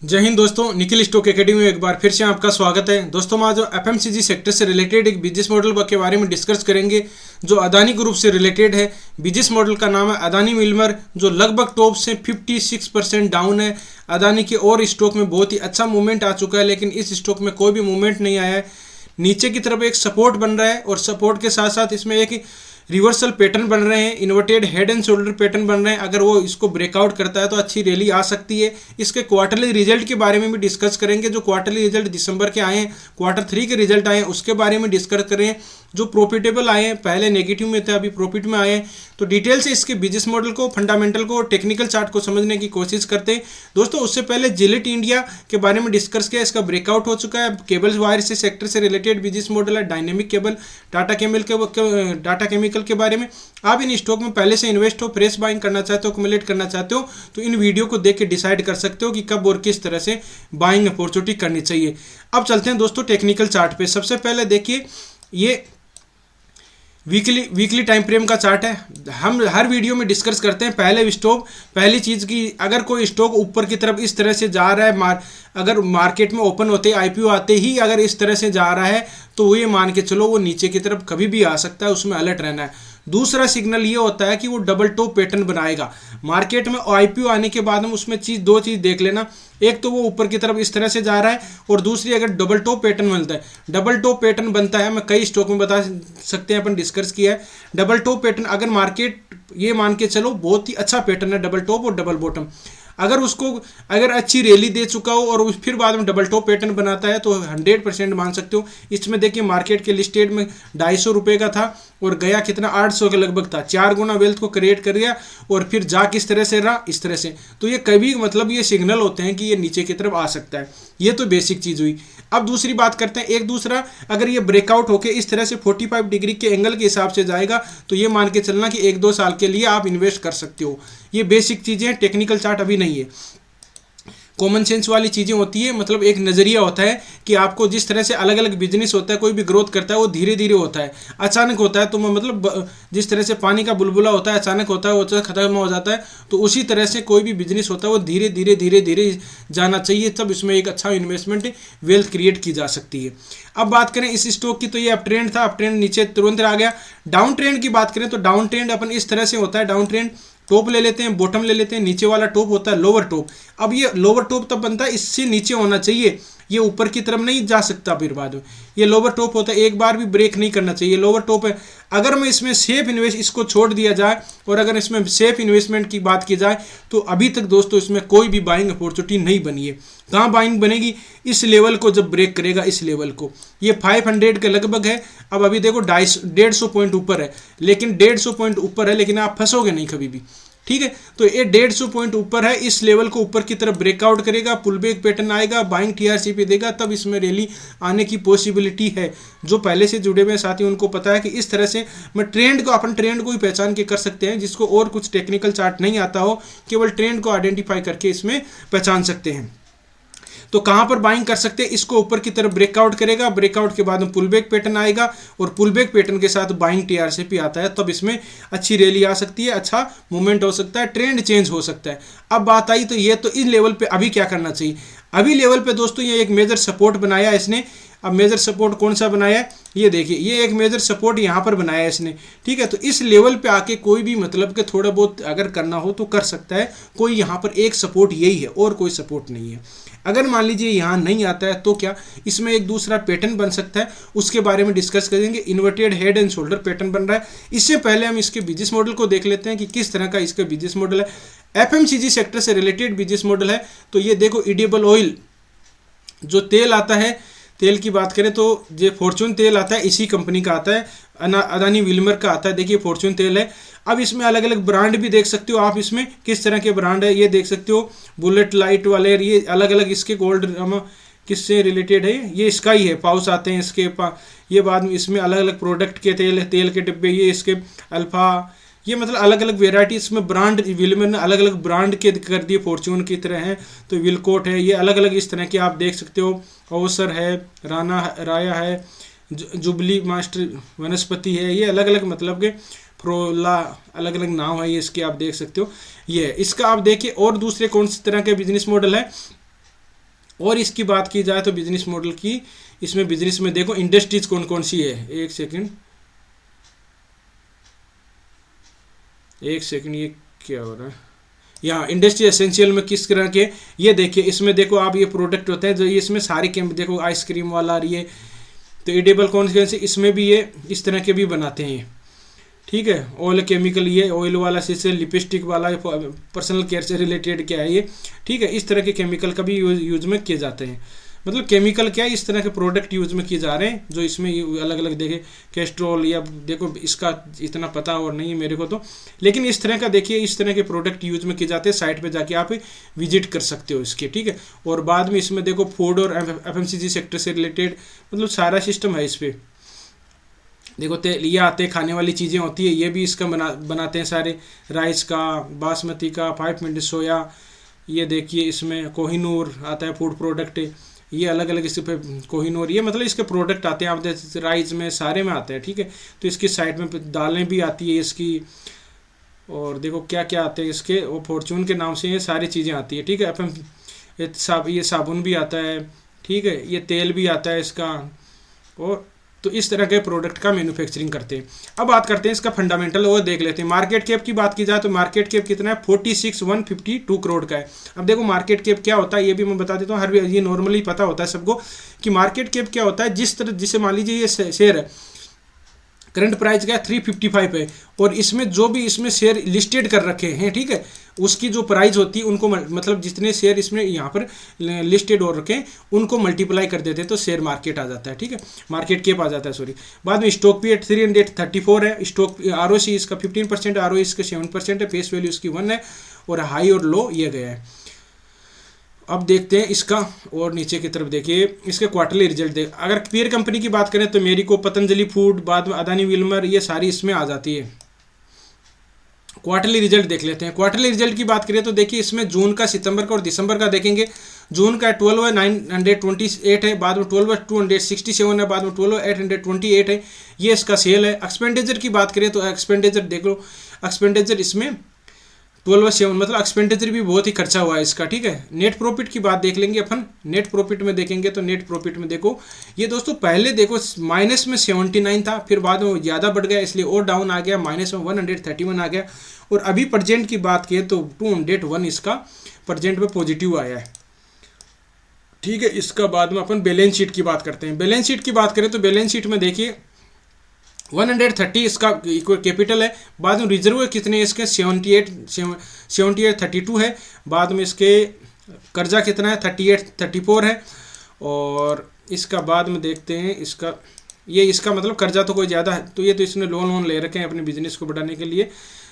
जय हिंद दोस्तों, Nikhil stock academy में एक बार फिर से आपका स्वागत है। दोस्तों आज एफएमसीजी सेक्टर से रिलेटेड एक बिजनेस मॉडल के बारे में डिस्कस करेंगे जो अदानी ग्रुप से रिलेटेड है। बिजनेस मॉडल का नाम है अदानी मिल्मर, जो लगभग टॉप से 56% डाउन है। अदानी के और स्टॉक में बहुत ही अच्छा मूवमेंट आ चुका है, लेकिन इस स्टॉक में कोई भी मूवमेंट नहीं आया है। नीचे की तरफ एक सपोर्ट बन रहा है और सपोर्ट के साथ साथ इसमें एक रिवर्सल पैटर्न बन रहे हैं, inverted head and shoulder pattern बन रहे हैं। अगर वो इसको ब्रेकआउट करता है तो अच्छी रैली आ सकती है। इसके क्वार्टरली रिजल्ट के बारे में भी डिस्कस करेंगे। जो क्वार्टरली रिजल्ट दिसंबर के आए हैं, Q3 के रिजल्ट आए हैं, उसके बारे में डिस्कस करें। जो प्रॉफिटेबल आए हैं, पहले नेगेटिव में थे अभी प्रॉफिट में आए हैं। तो डिटेल से इसके बिजनेस मॉडल को, फंडामेंटल को, टेक्निकल चार्ट को समझने की कोशिश करते हैं। दोस्तों उससे पहले जिलेट इंडिया के बारे में डिस्कस किया, इसका ब्रेकआउट हो चुका है। केबल्स वायर से सेक्टर से रिलेटेड बिजनेस मॉडल है। डायनेमिक केबल, टाटा केमिकल के बारे में। आप इन स्टॉक में पहले से इन्वेस्ट हो, फ्रेश बाइंग करना चाहते हो, एक्युमुलेट करना चाहते हो, तो इन वीडियो को देख के डिसाइड कर सकते हो कि कब और किस तरह से बाइंग अपॉर्चुनिटी करनी चाहिए। अब चलते हैं दोस्तों टेक्निकल चार्ट पे। सबसे पहले देखिए, ये वीकली टाइम फ्रेम का चार्ट है। हम हर वीडियो में डिस्कस करते हैं पहले स्टॉक, पहली चीज़ की, अगर कोई स्टॉक ऊपर की तरफ इस तरह से जा रहा है, अगर मार्केट में ओपन होते आईपीओ आते ही अगर इस तरह से जा रहा है तो वो ये मान के चलो वो नीचे की तरफ कभी भी आ सकता है, उसमें अलर्ट रहना है। दूसरा सिग्नल ये होता है कि वो डबल टॉप पैटर्न बनाएगा मार्केट में। आईपीओ आने के बाद हम उसमें दो चीज़ देख लेना, एक तो वो ऊपर की तरफ इस तरह से जा रहा है, और दूसरी अगर डबल टॉप पैटर्न बनता है। डबल टॉप पैटर्न बनता है, मैं कई स्टॉक में बता सकते हैं, अपन डिस्कस किया है। डबल टॉप पैटर्न अगर मार्केट ये मान के चलो बहुत ही अच्छा पैटर्न है, डबल टॉप और डबल बॉटम, अगर अच्छी रैली दे चुका हो और फिर बाद में डबल टॉप पैटर्न बनाता है तो 100% मान सकते हो। इसमें देखिए मार्केट के लिस्टेड में 250 रुपये का था और गया कितना, 800 के लगभग था। 4 गुना वेल्थ को क्रिएट कर दिया और फिर जा किस तरह से रहा, इस तरह से। तो ये कभी मतलब ये सिग्नल होते हैं कि ये नीचे की तरफ आ सकता है। ये तो बेसिक चीज़ हुई। अब दूसरी बात करते हैं, एक दूसरा, अगर ये ब्रेकआउट होकर इस तरह से 45 डिग्री के एंगल के हिसाब से जाएगा तो ये मान के चलना कि 1-2 साल के लिए आप इन्वेस्ट कर सकते हो। ये बेसिक चीज़ें हैं, टेक्निकल चार्ट अभी नहीं है। कॉमन सेंस वाली चीज़ें होती है, मतलब एक नज़रिया होता है कि आपको जिस तरह से अलग अलग बिजनेस होता है, कोई भी ग्रोथ करता है वो धीरे धीरे होता है, अचानक होता है। तो मतलब जिस तरह से पानी का बुलबुला होता है, अचानक होता है, वो खत्म हो जाता है, तो उसी तरह से कोई भी बिजनेस होता है वो धीरे धीरे धीरे धीरे जाना चाहिए, तब इसमें एक अच्छा इन्वेस्टमेंट वेल्थ क्रिएट की जा सकती है। अब बात करें इस स्टॉक की, तो ये अप ट्रेंड था, अप ट्रेंड नीचे तुरंत आ गया। डाउन ट्रेंड की बात करें तो डाउन ट्रेंड अपन इस तरह से होता है, डाउन ट्रेंड टॉप ले लेते हैं, बॉटम ले लेते हैं, नीचे वाला टॉप होता है लोअर टॉप। अब ये लोअर टॉप तब बनता है, इससे नीचे होना चाहिए, ये ऊपर की तरफ नहीं जा सकता फिर बाद में। ये लोअर टॉप होता है, एक बार भी ब्रेक नहीं करना चाहिए, लोअर टॉप है। अगर मैं इसमें सेफ इन्वेस्ट, इसको छोड़ दिया जाए और अगर इसमें सेफ इन्वेस्टमेंट की बात की जाए तो अभी तक दोस्तों इसमें कोई भी बाइंग अपॉर्चुनिटी नहीं बनी है। कहाँ बाइंग बनेगी, इस लेवल को जब ब्रेक करेगा, इस लेवल को, ये 500 के लगभग है। अब अभी देखो 150 पॉइंट ऊपर है, लेकिन 150 पॉइंट ऊपर है, लेकिन आप फंसोगे नहीं कभी भी, ठीक है। तो ये 150 पॉइंट ऊपर है, इस लेवल को ऊपर की तरफ ब्रेकआउट करेगा, पुल बैक पैटर्न आएगा, बाइंग टीआरसी पे देगा, तब इसमें रैली आने की पॉसिबिलिटी है। जो पहले से जुड़े हुए साथी उनको पता है कि इस तरह से मैं अपन ट्रेंड को ही पहचान के कर सकते हैं, जिसको और कुछ टेक्निकल चार्ट नहीं आता हो, केवल ट्रेंड को आइडेंटिफाई करके इसमें पहचान सकते हैं। तो कहाँ पर बाइंग कर सकते हैं, इसको ऊपर की तरफ ब्रेकआउट करेगा, ब्रेकआउट के बाद में पुल बैक पैटर्न आएगा और पुल बैक पैटर्न के साथ बाइंग टीआरसीपी आता है, तब इसमें अच्छी रैली आ सकती है, अच्छा मूवमेंट हो सकता है, ट्रेंड चेंज हो सकता है। अब बात आई तो ये तो इस लेवल पे अभी क्या करना चाहिए। अभी लेवल पे दोस्तों ये एक मेजर सपोर्ट बनाया इसने। अब मेजर सपोर्ट कौन सा बनाया है, ये देखिए, ये एक मेजर सपोर्ट यहाँ पर बनाया है इसने, ठीक है। तो इस लेवल पे आके कोई भी मतलब कि थोड़ा बहुत अगर करना हो तो कर सकता है। कोई यहाँ पर एक सपोर्ट यही है और कोई सपोर्ट नहीं है। अगर मान लीजिए यहाँ नहीं आता है तो क्या इसमें एक दूसरा पैटर्न बन सकता है, उसके बारे में डिस्कस करेंगे। Inverted head and shoulder pattern बन रहा है। इससे पहले हम इसके बिजनेस मॉडल को देख लेते हैं कि किस तरह का इसका बिजनेस मॉडल है। एफएमसीजी सेक्टर से रिलेटेड बिजनेस मॉडल है। तो ये देखो, एडिबल ऑयल जो तेल आता है, तेल की बात करें तो ये फॉर्चून तेल आता है, इसी कंपनी का आता है, अदानी मिल्मर का आता है। देखिए फॉर्चून तेल है। अब इसमें अलग अलग ब्रांड भी देख सकते हो आप, इसमें किस तरह के ब्रांड है ये देख सकते हो। बुलेट लाइट वाले, ये अलग अलग इसके गोल्ड किससे रिलेटेड है, ये स्काई है, पाउच आते हैं इसके ये बाद में इसमें अलग अलग प्रोडक्ट के तेल के डिब्बे, ये इसके अल्फा, ये मतलब अलग अलग वेराइटी इसमें ब्रांड विल्मर ने अलग अलग ब्रांड के कर दिए, फॉर्चून की तरह हैं। तो विलकोट है, ये अलग अलग इस तरह के आप देख सकते हो। अवसर है, राया है, जुबली मास्टर वनस्पति है, ये अलग अलग मतलब के प्रोला अलग अलग नाम है ये इसके, आप देख सकते हो। ये इसका आप देखिए। और दूसरे कौन सी तरह के बिजनेस मॉडल है, और इसकी बात की जाए तो बिजनेस मॉडल की, इसमें बिजनेस में देखो इंडस्ट्रीज कौन कौन सी है, एक सेकंड ये क्या हो रहा है, यहाँ इंडस्ट्री एसेंशियल में किस तरह के, ये देखिए इसमें देखो आप ये प्रोडक्ट होते हैं जो इसमें सारे देखो आइसक्रीम वाला और ये तो एडिबल कौन से, इसमें भी ये इस तरह के भी बनाते हैं, ठीक है। ऑयल केमिकल, ये ऑयल वाला से लिपस्टिक वाला, पर्सनल केयर से रिलेटेड क्या है ये, ठीक है। इस तरह के केमिकल का भी यूज में किए जाते हैं, मतलब केमिकल क्या है, इस तरह के प्रोडक्ट यूज में किए जा रहे हैं जो इसमें अलग अलग देखे कैस्ट्रॉल, या देखो इसका इतना पता और नहीं है मेरे को तो, लेकिन इस तरह का देखिए इस तरह के प्रोडक्ट यूज में किए जाते हैं। साइट पे जाके आप विजिट कर सकते हो इसके, ठीक है। और बाद में इसमें देखो फूड और FMCG सेक्टर से रिलेटेड मतलब सारा सिस्टम है इस पर। देखो तेल ये आते हैं, खाने वाली चीज़ें होती है, ये भी इसका बनाते हैं सारे, राइस का, बासमती का, 5 मिनट सोया, ये देखिए इसमें कोहिनूर आता है फूड प्रोडक्ट, ये अलग अलग इस पे कोहिनूर, ये मतलब इसके प्रोडक्ट आते हैं, आप राइस में सारे में आते हैं, ठीक है। तो इसकी साइड में दालें भी आती है इसकी, और देखो क्या क्या आते हैं इसके, वो फॉर्चून के नाम से ये सारी चीज़ें आती है, ठीक है। ये साबुन भी आता है, ठीक है, ये तेल भी आता है इसका, और तो इस तरह के प्रोडक्ट का मैन्युफैक्चरिंग करते हैं। अब बात करते हैं इसका फंडामेंटल और देख लेते हैं। मार्केट कैप की बात की जाए तो मार्केट कैप कितना है, 46,152 करोड़ का है। अब देखो मार्केट कैप क्या होता है ये भी मैं बता देता हूँ, हर ये नॉर्मली पता होता है सबको कि मार्केट कैप क्या होता है। जिस तरह, जिसे मान लीजिए ये शेयर है, करंट प्राइस क्या है 355 है, और इसमें जो भी इसमें शेयर लिस्टेड कर रखे हैं, ठीक है, उसकी जो प्राइस होती है उनको मतलब जितने शेयर इसमें यहाँ पर लिस्टेड हो रखे हैं उनको मल्टीप्लाई कर देते हैं तो शेयर मार्केट आ जाता है, ठीक है, मार्केट कैप आ जाता है, सॉरी। बाद में स्टॉक पीरियड 334 है, स्टॉक ROC इसका 15%, ROE इसका 7% है, फेस वैल्यू इसकी 1 है, और हाई और लो ये गया है। अब देखते हैं इसका, और नीचे की तरफ देखिए इसके क्वार्टरली रिजल्ट देख। अगर पीयर कंपनी की बात करें तो मेरिको, पतंजलि फूड, बाद में अदानी विल्मर, ये सारी इसमें आ जाती है। क्वार्टरली रिजल्ट देख लेते हैं। क्वार्टरली रिजल्ट की बात करें तो देखिए इसमें जून का, सितंबर का और दिसंबर का देखेंगे। जून का 12,928 है, बाद में 12,267 है, बाद में 12,828 है, ये इसका सेल है। एक्सपेंडिचर की बात करें तो एक्सपेंडिचर देख लो, एक्सपेंडिचर इसमें 12,7 मतलब एक्सपेंडिचर भी बहुत ही खर्चा हुआ है इसका, ठीक है। नेट प्रॉफिट की बात देख लेंगे अपन, नेट प्रॉफिट में देखेंगे तो नेट प्रॉफिट में देखो ये दोस्तों पहले देखो माइनस में 79 था, फिर बाद में ज़्यादा बढ़ गया इसलिए और डाउन आ गया, माइनस में 131 आ गया, और अभी प्रेजेंट की बात किए तो 201 इसका प्रेजेंट में पॉजिटिव आया है, ठीक है। इसका बाद में अपन बैलेंस शीट की बात करते हैं। बैलेंस शीट की बात करें तो बैलेंस शीट में देखिए 130 इसका कैपिटल है, बाद में रिजर्व कितने इसके 7832 है, बाद में इसके कर्जा कितना है 34 है, और इसका बाद में देखते हैं इसका, ये इसका मतलब कर्जा तो कोई ज़्यादा है, तो ये तो इसने लोन ले रखे हैं अपने बिजनेस को बढ़ाने के लिए।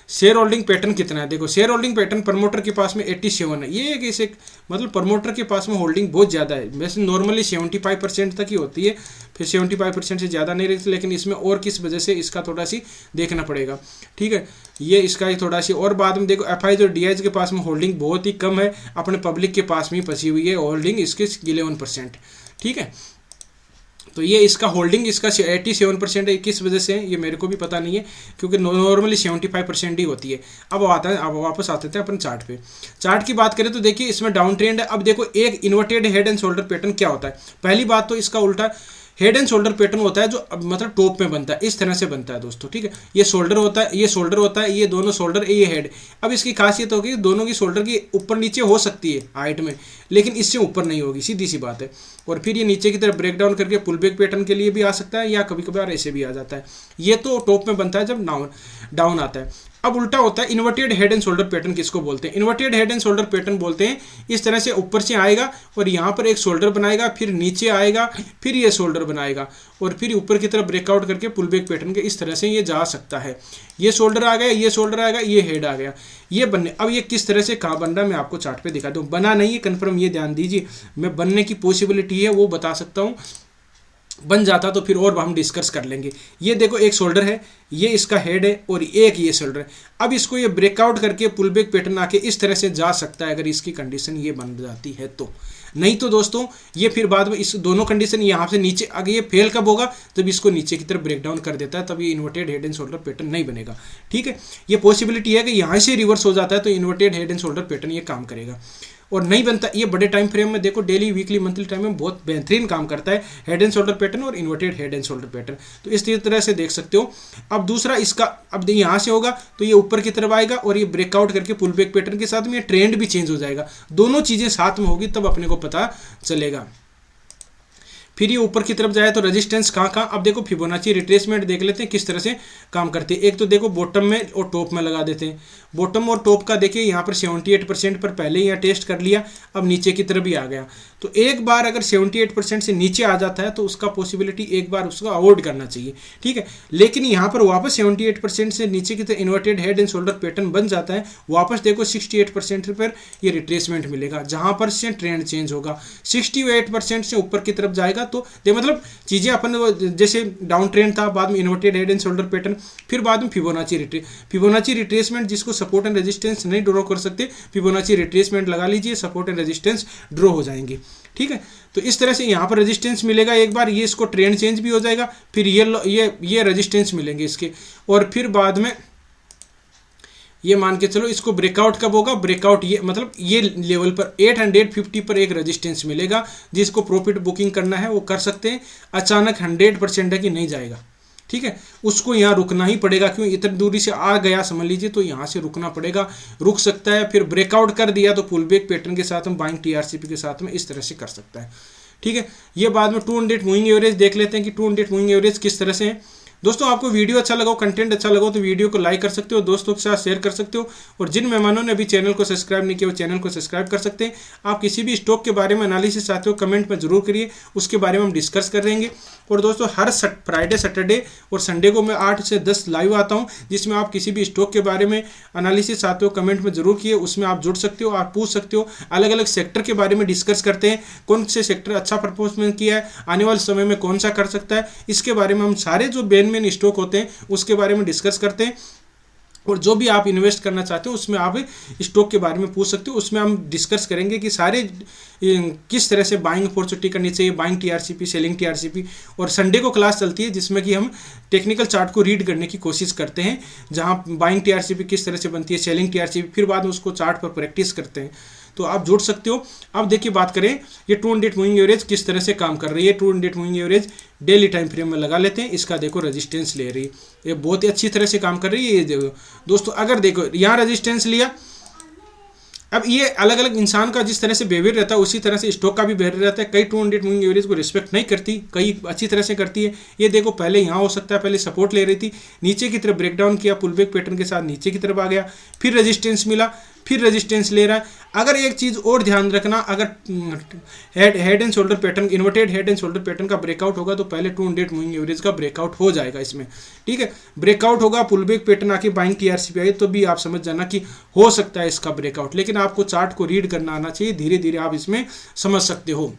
शेयर होल्डिंग पैटर्न कितना है, देखो शेयर होल्डिंग पैटर्न प्रमोटर के पास में 87 है, ये एक मतलब प्रमोटर के पास में होल्डिंग बहुत ज़्यादा है, वैसे नॉर्मली 75% तक ही होती है, फिर 75% से ज़्यादा नहीं रहती, लेकिन इसमें और किस वजह से इसका थोड़ा सी देखना पड़ेगा, ठीक है, ये इसका ही थोड़ा सी। और बाद में देखो FIs और DIs के पास में होल्डिंग बहुत ही कम है, अपने पब्लिक के पास में ही फंसी हुई है होल्डिंग इसके 11%, ठीक है। तो ये इसका होल्डिंग इसका 87% है, किस वजह से ये मेरे को भी पता नहीं है, क्योंकि नॉर्मली 75% ही होती है। अब वापस आते थे अपन चार्ट पे। चार्ट की बात करें तो देखिए इसमें डाउन ट्रेंड है। अब देखो एक inverted head and shoulder pattern क्या होता है, पहली बात तो इसका उल्टा हेड एंड शोल्डर पैटर्न होता है जो मतलब टॉप में बनता है, इस तरह से बनता है दोस्तों, ठीक है। ये शोल्डर होता है, ये शोल्डर होता है, ये दोनों शोल्डर, ये हेड। अब इसकी खासियत होगी दोनों की शोल्डर की ऊपर नीचे हो सकती है हाइट में, लेकिन इससे ऊपर नहीं होगी, सीधी सी बात है। और फिर ये नीचे की तरफ ब्रेक डाउन करके पुल बैक पैटर्न के लिए भी आ सकता है, या कभी कभार ऐसे भी आ जाता है। ये तो टॉप में बनता है जब डाउन आता है। अब उल्टा होता है inverted head and shoulder pattern, किसको बोलते हैं, inverted head and shoulder pattern बोलते हैं। इस तरह से ऊपर से आएगा और यहाँ पर एक शोल्डर बनाएगा, फिर नीचे आएगा, फिर ये शोल्डर बनाएगा, और फिर ऊपर की तरफ ब्रेकआउट करके पुल बैक पैटर्न के इस तरह से ये जा सकता है। ये शोल्डर आ गया, ये शोल्डर आएगा, ये हेड आ गया, ये बनने। अब ये किस तरह से कहाँ बन रहा है मैं आपको चार्ट पे दिखा दूँ, बना नहीं है कन्फर्म, ये ध्यान दीजिए, मैं बनने की पॉसिबिलिटी है वो बता सकता हूँ, बन जाता तो फिर और हम डिस्कस कर लेंगे। ये देखो एक शोल्डर है, ये इसका हेड है और एक ये शोल्डर है। अब इसको ये ब्रेकआउट करके पुल बैक पैटर्न आके इस तरह से जा सकता है अगर इसकी कंडीशन ये बन जाती है तो। नहीं तो दोस्तों ये फिर बाद में इस दोनों कंडीशन यहाँ से नीचे आगे ये फेल कब होगा, जब इसको नीचे की तरफ ब्रेक डाउन कर देता है, तब ये inverted head and shoulder pattern नहीं बनेगा। ठीक है, ये पॉसिबिलिटी है कि यहाँ से रिवर्स हो जाता है तो inverted head and shoulder pattern ये काम करेगा। और नहीं बनता, ये बड़े टाइम फ्रेम में देखो, डेली वीकली मंथली टाइम में बहुत बेहतरीन काम करता है हेड एंड शोल्डर पैटर्न और inverted head and shoulder pattern. तो इस तरह से देख सकते हो। अब दूसरा इसका, अब यहाँ से होगा तो ये ऊपर की तरफ आएगा और ये ब्रेकआउट करके पुल बैक पैटर्न के साथ में ये ट्रेंड भी चेंज हो जाएगा। दोनों चीज़ें साथ में होगी तब अपने को पता चलेगा। फिर ये ऊपर की तरफ जाए तो रेजिस्टेंस कहाँ, अब देखो फिबोनाची रिट्रेसमेंट देख लेते हैं किस तरह से काम करते हैं। एक तो देखो बॉटम में और टॉप में लगा देते हैं। बॉटम और टॉप का देखिए यहाँ पर 78% पर पहले ही टेस्ट कर लिया, अब नीचे की तरफ भी आ गया। तो एक बार अगर 78% से नीचे आ जाता है तो उसका पॉसिबिलिटी एक बार उसको अवॉइड करना चाहिए। ठीक है, लेकिन यहाँ पर वापस 78% से नीचे की तरफ inverted head and shoulder pattern बन जाता है। वापस देखो 68% पर ये रिट्रेसमेंट मिलेगा, जहाँ पर से ट्रेंड चेंज होगा। 68% से ऊपर की तरफ जाएगा तो दे मतलब चीज़ें अपन जैसे डाउन ट्रेंड था, बाद में inverted head and shoulder pattern, फिर बाद में फिबोनाची रिट्रेसमेंट, जिसको सपोर्ट एंड रेजिस्टेंस नहीं ड्रॉ कर सकते, फिबोनाची रिट्रेसमेंट लगा लीजिए, सपोर्ट एंड रेजिस्टेंस ड्रॉ हो जाएंगे। ठीक है, तो इस तरह से यहाँ पर रेजिस्टेंस मिलेगा एक बार, ये इसको ट्रेंड चेंज भी हो जाएगा, फिर ये रेजिस्टेंस मिलेंगे इसके, और फिर बाद में ये मान के चलो इसको ब्रेकआउट कब होगा, ब्रेकआउट ये मतलब ये लेवल पर 850 पर एक रेजिस्टेंस मिलेगा, जिसको प्रॉफिट बुकिंग करना है वो कर सकते हैं। अचानक 100% है कि नहीं जाएगा, ठीक है, उसको यहाँ रुकना ही पड़ेगा, क्यों इतनी दूरी से आ गया समझ लीजिए तो यहाँ से रुकना पड़ेगा, रुक सकता है, फिर ब्रेकआउट कर दिया तो पुल बैक पैटर्न के साथ में बाइंग टीआरसीपी के साथ में इस तरह से कर सकता है। ठीक है, ये बाद में 200 मूविंग एवरेज देख लेते हैं कि 200 मूविंग एवरेज किस तरह से है। दोस्तों आपको वीडियो अच्छा लगा, कंटेंट अच्छा लगा तो वीडियो को लाइक कर सकते हो, दोस्तों के साथ शेयर कर सकते हो, और जिन मेहमानों ने अभी चैनल को सब्सक्राइब नहीं किया वो चैनल को सब्सक्राइब कर सकते हैं। आप किसी भी स्टॉक के बारे में एनालिसिस चाहते हो कमेंट में जरूर करिए, उसके बारे में हम डिस्कस कर रहेंगे। और दोस्तों हर फ्राइडे सैटरडे और संडे को मैं 8 से 10 लाइव आता हूं, जिसमें आप किसी भी स्टॉक के बारे में एनालिसिस चाहते हो कमेंट में जरूर किए, उसमें आप जुड़ सकते हो, आप पूछ सकते हो। अलग अलग सेक्टर के बारे में डिस्कस करते हैं, कौन से सेक्टर अच्छा परफॉर्मेंस किया है, आने वाले समय में कौन सा कर सकता है, इसके बारे में हम सारे जो मेन स्टॉक होते हैं उसके बारे में डिस्कस करते हैं। और जो भी आप इन्वेस्ट करना चाहते हो उसमें आप स्टॉक के बारे में पूछ सकते हो, उसमें हम डिस्कस करेंगे कि सारे किस तरह से बाइंग अपॉर्चुनिटी करनी चाहिए, बाइंग टीआरसीपी, सेलिंग टीआरसीपी। और संडे को क्लास चलती है जिसमें कि हम टेक्निकल चार्ट को रीड करने की कोशिश करते हैं, जहां बाइंग टीआरसीपी किस तरह से बनती है, सेलिंग टीआरसीपी, फिर बाद में उसको चार्ट पर प्रैक्टिस करते हैं। तो आप जुड़ सकते हो। अब देखिए बात करें ये 200 मूविंग एवरेज किस तरह से काम कर रही है। 200 moving average daily time frame में लगा लेते हैं, इसका देखो रेजिस्टेंस ले रही है, ये बहुत ही अच्छी तरह से काम कर रही है। ये देखो दोस्तों, अगर देखो यहाँ रेजिस्टेंस लिया, अब ये अलग अलग इंसान का जिस तरह से बिहेवियर रहता है उसी तरह से स्टॉक का भी बिहेवियर रहता है। कई 200 मूविंग एवरेज को रिस्पेक्ट नहीं करती, कई अच्छी तरह से करती है। ये देखो पहले यहाँ हो सकता है, पहले सपोर्ट ले रही थी, नीचे की तरफ ब्रेकडाउन किया, पुल बैक पैटर्न के साथ नीचे की तरफ आ गया, फिर रेजिस्टेंस मिला, फिर रेजिस्टेंस ले रहा है। अगर एक चीज़ और ध्यान रखना, अगर head and shoulder pattern, inverted head and shoulder pattern का ब्रेकआउट होगा तो पहले 200 मूविंग एवरेज का ब्रेकआउट हो जाएगा इसमें। ठीक है, ब्रेकआउट होगा, पुल बैक पैटर्न आके बाइंग टीआरसीपी आई तो भी आप समझ जाना कि हो सकता है इसका ब्रेकआउट, लेकिन आपको चार्ट को रीड करना आना चाहिए, धीरे धीरे आप इसमें समझ सकते हो।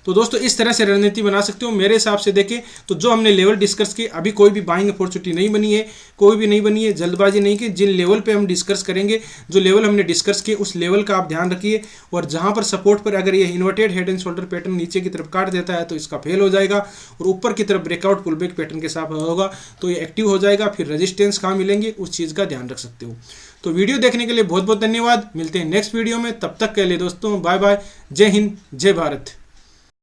तो दोस्तों इस तरह से रणनीति बना सकते हो। मेरे हिसाब से देखें तो जो हमने लेवल डिस्कस किए, अभी कोई भी बाइंग अपॉर्चुनिटी नहीं बनी है, कोई भी नहीं बनी है, जल्दबाजी नहीं की। जिन लेवल पे हम डिस्कस करेंगे, जो लेवल हमने डिस्कस किए उस लेवल का आप ध्यान रखिए, और जहां पर सपोर्ट पर अगर ये inverted head and shoulder pattern नीचे की तरफ काट देता है तो इसका फेल हो जाएगा, और ऊपर की तरफ ब्रेकआउट पुल बैक पैटर्न के साथ होगा तो ये एक्टिव हो जाएगा। फिर रेजिस्टेंस कहाँ मिलेंगे उस चीज़ का ध्यान रख सकते हो। तो वीडियो देखने के लिए बहुत बहुत धन्यवाद, मिलते हैं नेक्स्ट वीडियो में, तब तक के लिए दोस्तों बाय बाय, जय हिंद, जय भारत।